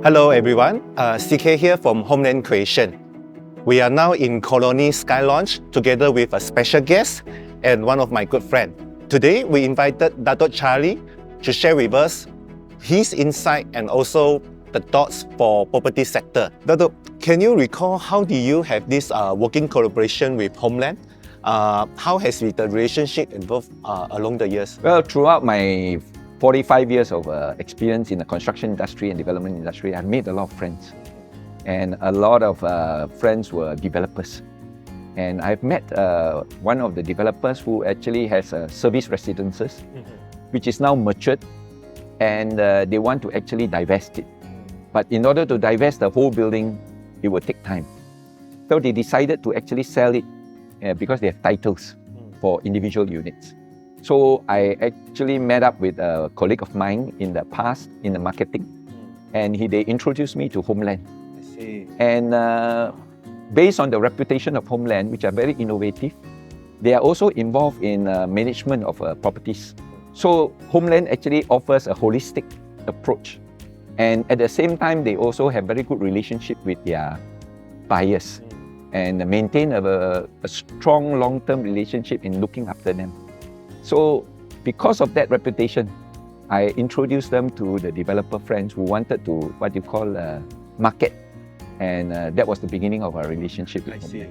Hello everyone, CK here from Homeland Creation. We are now in Colony Sky Lounge together with a special guest and one of my good friends. Today we invited Datuk Charlie to share with us his insight and also the thoughts for property sector. Datuk, can you recall how do you have this working collaboration with Homeland? How has the relationship evolved along the years? Well, throughout my 45 years of experience in the construction industry and development industry, I've made a lot of friends. And a lot of friends were developers. And I've met one of the developers who actually has service residences, which is now matured, and they want to actually divest it. But in order to divest the whole building, it will take time. So they decided to actually sell it because they have titles for individual units. So I actually met up with a colleague of mine in the past in the marketing, and they introduced me to Homeland. I see. And based on the reputation of Homeland, which are very innovative, they are also involved in management of properties. So Homeland actually offers a holistic approach, and at the same time, they also have very good relationship with their buyers and maintain a strong long-term relationship in looking after them. So because of that reputation, I introduced them to the developer friends who wanted to, what you call, market. And that was the beginning of our relationship. I see.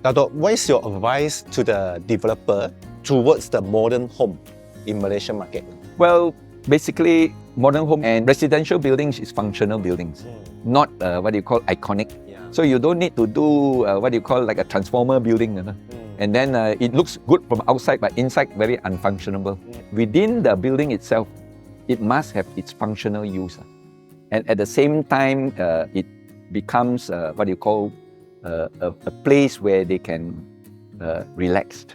Datuk, what is your advice to the developer towards the modern home in Malaysian market? Well, basically, modern home and residential buildings is functional buildings, not what you call iconic. Yeah. So you don't need to do what you call like a transformer building. And then it looks good from outside, but inside very unfunctional. Within the building itself, it must have its functional use. And at the same time, it becomes what you call a place where they can relax.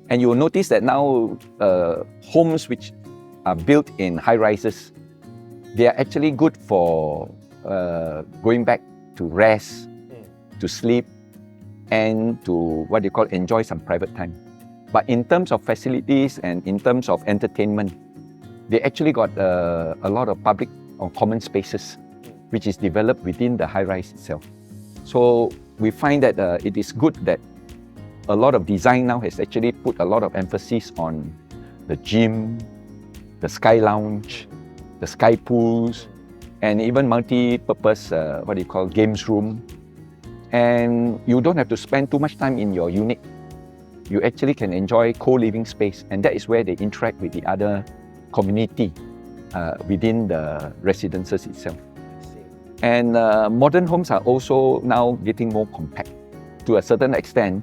And you'll notice that now homes which are built in high-rises, they are actually good for going back to rest, to sleep, and to what you call enjoy some private time. But in terms of facilities and in terms of entertainment, they actually got a lot of public or common spaces which is developed within the high-rise itself. So we find that it is good that a lot of design now has actually put a lot of emphasis on the gym, the sky lounge, the sky pools, and even multi-purpose what you call games room. And you don't have to spend too much time in your unit. You actually can enjoy co-living space, and that is where they interact with the other community within the residences itself. And modern homes are also now getting more compact to a certain extent,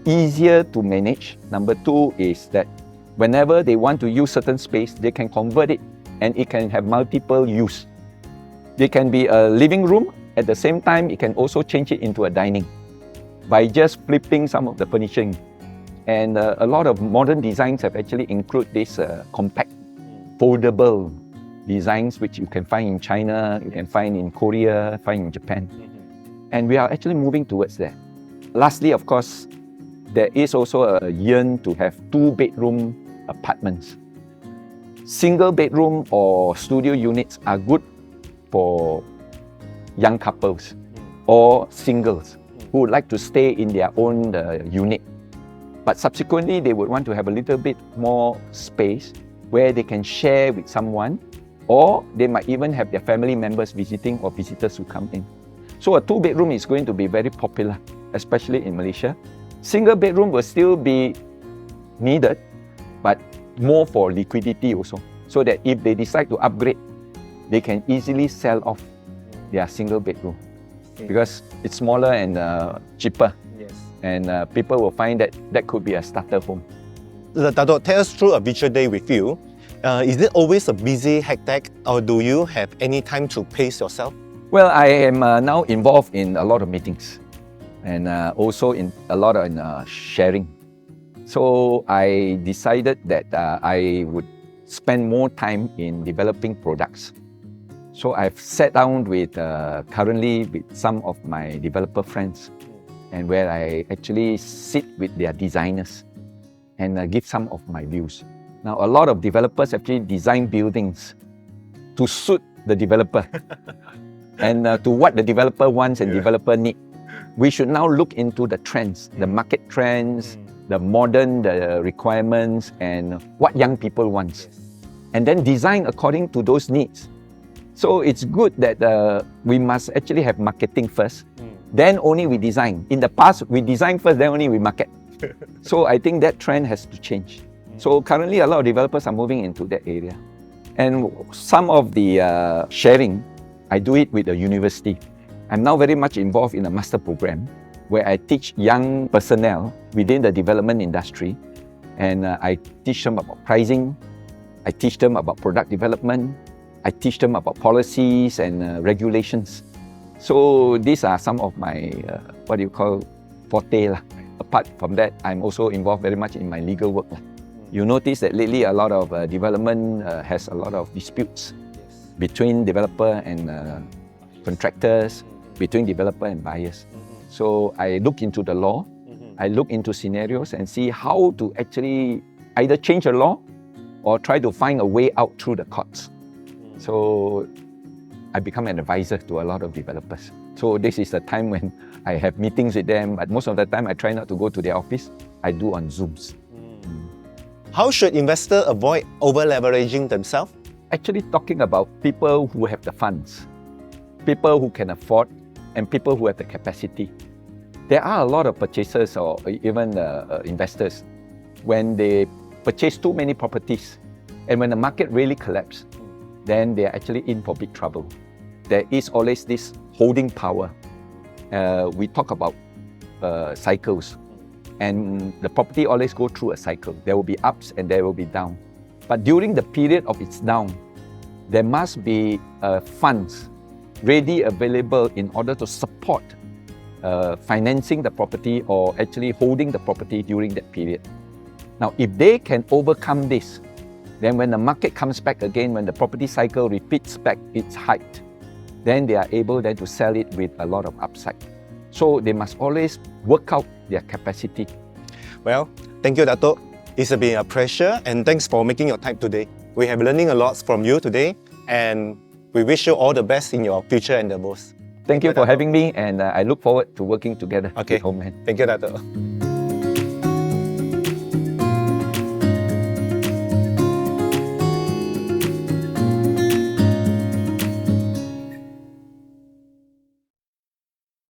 easier to manage. Number two is that whenever they want to use certain space, they can convert it and it can have multiple use. They can be a living room. At the same time, it can also change it into a dining by just flipping some of the furnishing. And a lot of modern designs have actually included this compact, foldable designs which you can find in China, you can find in Korea, find in Japan. And we are actually moving towards that. Lastly, of course, there is also a yearn to have 2-bedroom apartments. Single bedroom or studio units are good for young couples or singles who would like to stay in their own unit. But subsequently, they would want to have a little bit more space where they can share with someone, or they might even have their family members visiting or visitors who come in. So a 2-bedroom is going to be very popular, especially in Malaysia. Single bedroom will still be needed, but more for liquidity also, so that if they decide to upgrade, they can easily sell off their single bedroom because it's smaller and cheaper. Yes. And people will find that that could be a starter home. Datuk, take us through a visual day with you. Is it always a busy, hectic, or do you have any time to pace yourself? Well, I am now involved in a lot of meetings and also in a lot of sharing. So I decided that I would spend more time in developing products. So I've sat down with currently with some of my developer friends, and where I actually sit with their designers and give some of my views. Now, a lot of developers actually design buildings to suit the developer and to what the developer wants and developer need. We should now look into the trends, the market trends, the modern requirements, and what young people want, and then design according to those needs. So it's good that we must actually have marketing first, then only we design. In the past, we design first, then only we market. So I think that trend has to change. So currently, a lot of developers are moving into that area. And some of the sharing, I do it with the university. I'm now very much involved in a master program where I teach young personnel within the development industry, and I teach them about pricing, I teach them about product development, I teach them about policies and regulations. So these are some of my, forte lah. Apart from that, I'm also involved very much in my legal work. You notice that lately a lot of development has a lot of disputes between developer and contractors, between developer and buyers. So I look into the law, I look into scenarios and see how to actually either change the law or try to find a way out through the courts. So I become an advisor to a lot of developers. So this is the time when I have meetings with them, but most of the time I try not to go to their office. I do on Zooms. How should investors avoid over-leveraging themselves? Actually talking about people who have the funds, people who can afford, and people who have the capacity. There are a lot of purchasers or even investors, when they purchase too many properties and when the market really collapses, then they are actually in for big trouble. There is always this holding power. We talk about cycles, and the property always go through a cycle. There will be ups and there will be down. But during the period of its down, there must be funds ready available in order to support financing the property or actually holding the property during that period. Now, if they can overcome this, then when the market comes back again, when the property cycle repeats back its height, then they are able then to sell it with a lot of upside. So they must always work out their capacity. Well, thank you, Datuk. It's been a pleasure, and thanks for making your time today. We have learning a lot from you today, and we wish you all the best in your future endeavors. Thank you for having me, and I look forward to working together with Homeland. Thank you, Datuk.